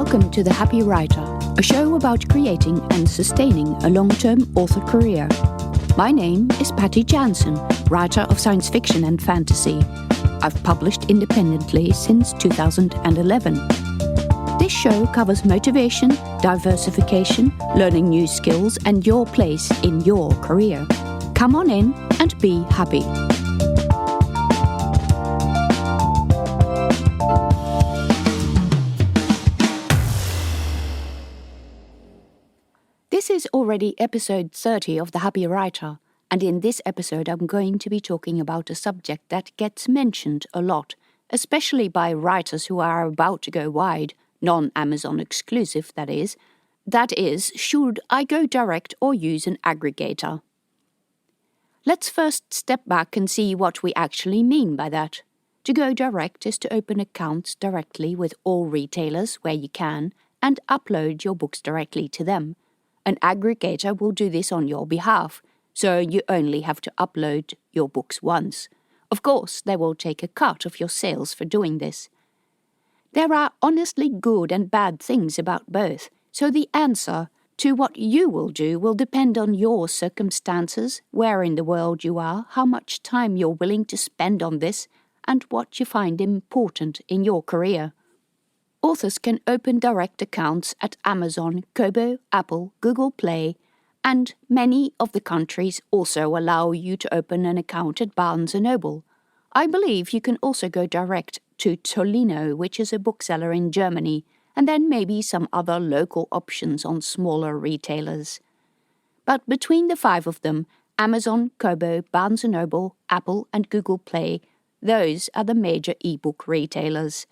Welcome to The Happy Writer, a show about creating and sustaining a long-term author career. My name is Patty Jansen, writer of science fiction and fantasy. I've published independently since 2011. This show covers motivation, diversification, learning new skills, and your place in your career. Come on in and be happy. This is already episode 30 of The Happy Writer, and in this episode I'm going to be talking about a subject that gets mentioned a lot, especially by writers who are about to go wide, non-Amazon exclusive that is. That is, should I go direct or use an aggregator? Let's first step back and see what we actually mean by that. To go direct is to open accounts directly with all retailers where you can and upload your books directly to them. An aggregator will do this on your behalf, so you only have to upload your books once. Of course, they will take a cut of your sales for doing this. There are honestly good and bad things about both, so the answer to what you will do will depend on your circumstances, where in the world you are, how much time you're willing to spend on this, and what you find important in your career. Authors can open direct accounts at Amazon, Kobo, Apple, Google Play, and many of the countries also allow you to open an account at Barnes & Noble. I believe you can also go direct to Tolino, which is a bookseller in Germany, and then maybe some other local options on smaller retailers. But between the five of them, Amazon, Kobo, Barnes & Noble, Apple, and Google Play, those are the major ebook retailers.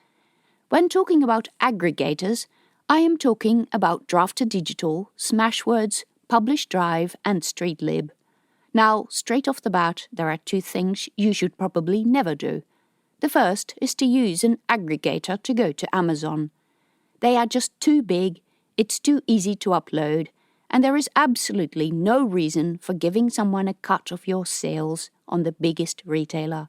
When talking about aggregators, I am talking about Draft2Digital, Smashwords, Publish Drive, and Streetlib. Now, straight off the bat, there are two things you should probably never do. The first is to use an aggregator to go to Amazon. They are just too big, it's too easy to upload, and there is absolutely no reason for giving someone a cut of your sales on the biggest retailer.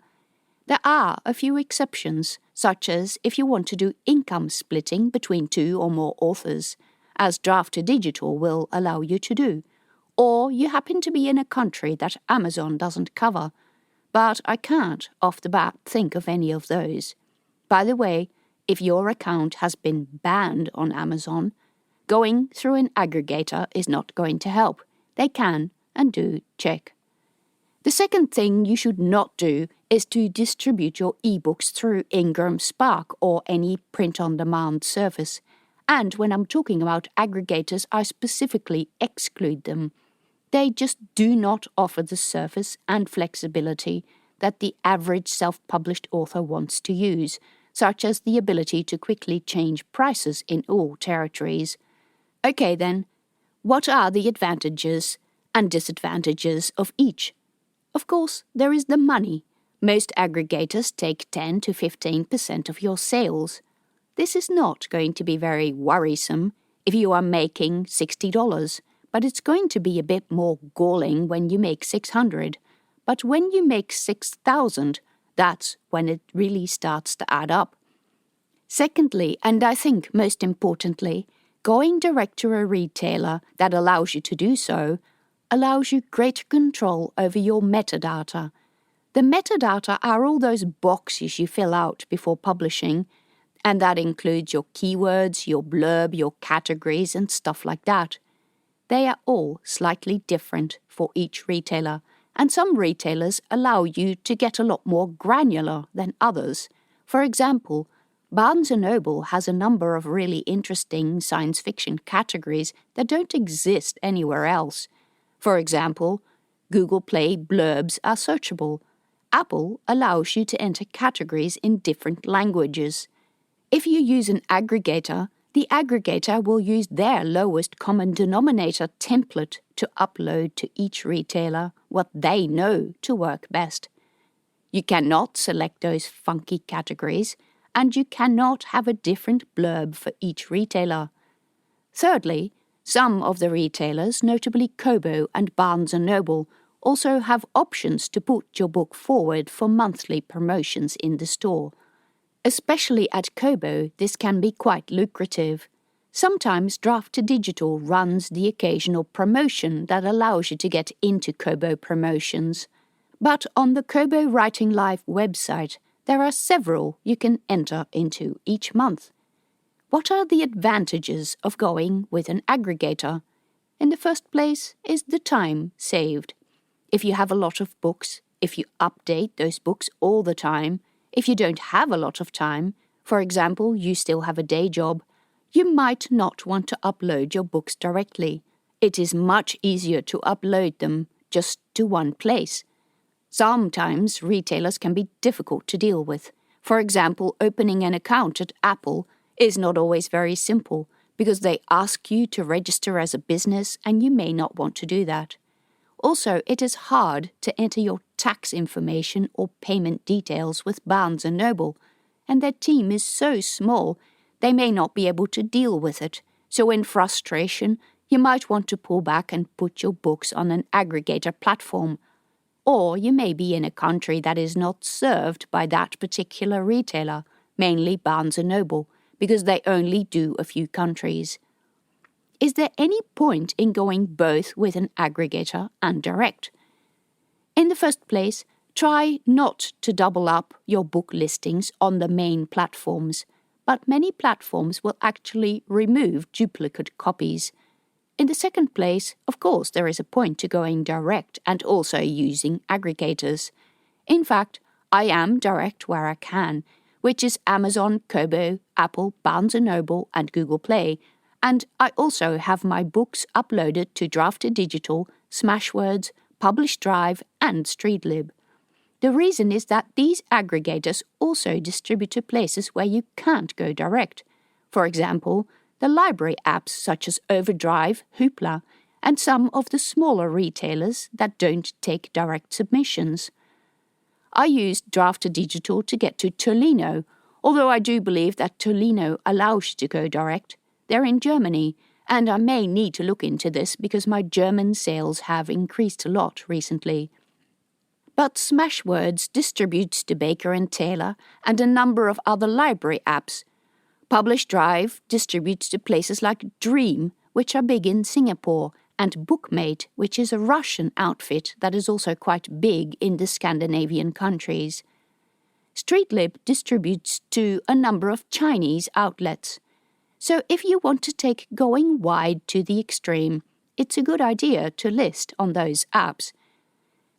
There are a few exceptions, such as if you want to do income splitting between two or more authors, as Draft2Digital will allow you to do, or you happen to be in a country that Amazon doesn't cover. But I can't, off the bat, think of any of those. By the way, if your account has been banned on Amazon, going through an aggregator is not going to help. They can and do check. The second thing you should not do is to distribute your ebooks through Ingram Spark or any print-on-demand service. And when I'm talking about aggregators, I specifically exclude them. They just do not offer the service and flexibility that the average self-published author wants to use, such as the ability to quickly change prices in all territories. Okay then, what are the advantages and disadvantages of each? Of course, there is the money. Most aggregators take 10 to 15% of your sales. This is not going to be very worrisome if you are making $60, but it's going to be a bit more galling when you make $600. But when you make $6,000, that's when it really starts to add up. Secondly, and I think most importantly, going direct to a retailer that allows you to do so allows you greater control over your metadata. The metadata are all those boxes you fill out before publishing, and that includes your keywords, your blurb, your categories, and stuff like that. They are all slightly different for each retailer, and some retailers allow you to get a lot more granular than others. For example, Barnes & Noble has a number of really interesting science fiction categories that don't exist anywhere else. For example, Google Play blurbs are searchable. Apple allows you to enter categories in different languages. If you use an aggregator, the aggregator will use their lowest common denominator template to upload to each retailer what they know to work best. You cannot select those funky categories, and you cannot have a different blurb for each retailer. Thirdly, some of the retailers, notably Kobo and Barnes & Noble, also have options to put your book forward for monthly promotions in the store. Especially at Kobo, this can be quite lucrative. Sometimes Draft to Digital runs the occasional promotion that allows you to get into Kobo promotions. But on the Kobo Writing Live website, there are several you can enter into each month. What are the advantages of going with an aggregator? In the first place is the time saved. If you have a lot of books, if you update those books all the time, if you don't have a lot of time, for example, you still have a day job, you might not want to upload your books directly. It is much easier to upload them just to one place. Sometimes retailers can be difficult to deal with. For example, opening an account at Apple is not always very simple because they ask you to register as a business and you may not want to do that. Also, it is hard to enter your tax information or payment details with Barnes & Noble, and their team is so small they may not be able to deal with it. So in frustration, you might want to pull back and put your books on an aggregator platform. Or you may be in a country that is not served by that particular retailer, mainly Barnes & Noble, because they only do a few countries. Is there any point in going both with an aggregator and direct? In the first place, try not to double up your book listings on the main platforms, but many platforms will actually remove duplicate copies. In the second place, of course, there is a point to going direct and also using aggregators. In fact, I am direct where I can, which is Amazon, Kobo, Apple, Barnes & Noble, and Google Play, and I also have my books uploaded to Draft to Digital, Smashwords, Publish Drive, and Streetlib. The reason is that these aggregators also distribute to places where you can't go direct. For example, the library apps such as Overdrive, Hoopla, and some of the smaller retailers that don't take direct submissions. I used Draft to Digital to get to Tolino, although I do believe that Tolino allows you to go direct. They're in Germany, and I may need to look into this because my German sales have increased a lot recently. But Smashwords distributes to Baker & Taylor and a number of other library apps. Publish Drive distributes to places like Dream, which are big in Singapore, and Bookmate, which is a Russian outfit that is also quite big in the Scandinavian countries. Streetlib distributes to a number of Chinese outlets. So if you want to take going wide to the extreme, it's a good idea to list on those apps.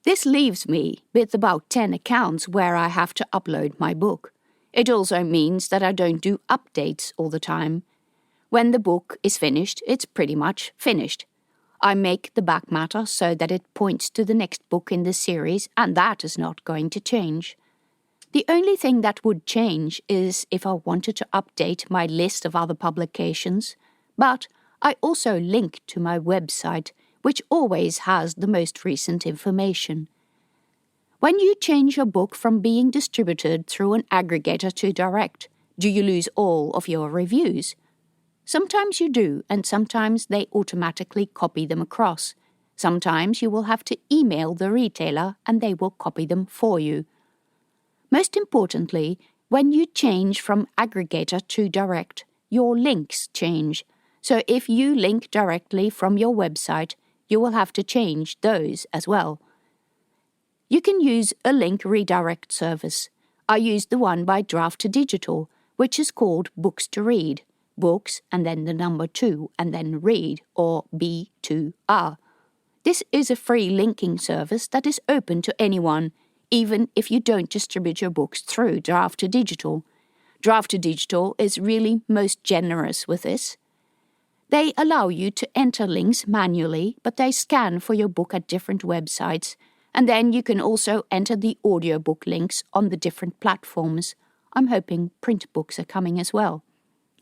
This leaves me with about 10 accounts where I have to upload my book. It also means that I don't do updates all the time. When the book is finished, it's pretty much finished. I make the back matter so that it points to the next book in the series, and that is not going to change. The only thing that would change is if I wanted to update my list of other publications, but I also link to my website, which always has the most recent information. When you change your book from being distributed through an aggregator to direct, do you lose all of your reviews? Sometimes you do, and sometimes they automatically copy them across. Sometimes you will have to email the retailer and they will copy them for you. Most importantly, when you change from aggregator to direct, your links change. So if you link directly from your website, you will have to change those as well. You can use a link redirect service. I used the one by Draft to Digital, which is called Books to Read. Books and then the number 2 and then read, or B2R. This is a free linking service that is open to anyone, even if you don't distribute your books through Draft to Digital. Draft to Digital is really most generous with this. They allow you to enter links manually, but they scan for your book at different websites, and then you can also enter the audiobook links on the different platforms. I'm hoping print books are coming as well.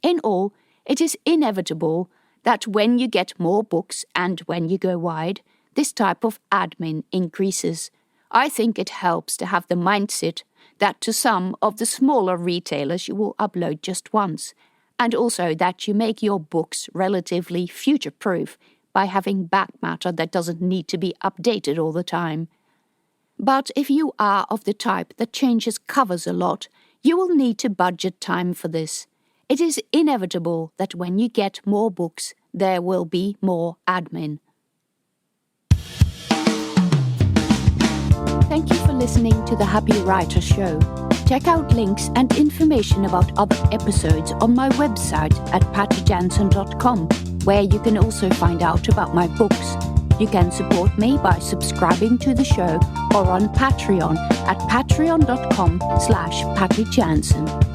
In all, it is inevitable that when you get more books and when you go wide, this type of admin increases. I think it helps to have the mindset that to some of the smaller retailers you will upload just once, and also that you make your books relatively future-proof by having back matter that doesn't need to be updated all the time. But if you are of the type that changes covers a lot, you will need to budget time for this. It is inevitable that when you get more books, there will be more admin. Thank you for listening to the Happy Writer Show. Check out links and information about other episodes on my website at pattyjansen.com, where you can also find out about my books. You can support me by subscribing to the show or on Patreon at patreon.com/pattyjansen.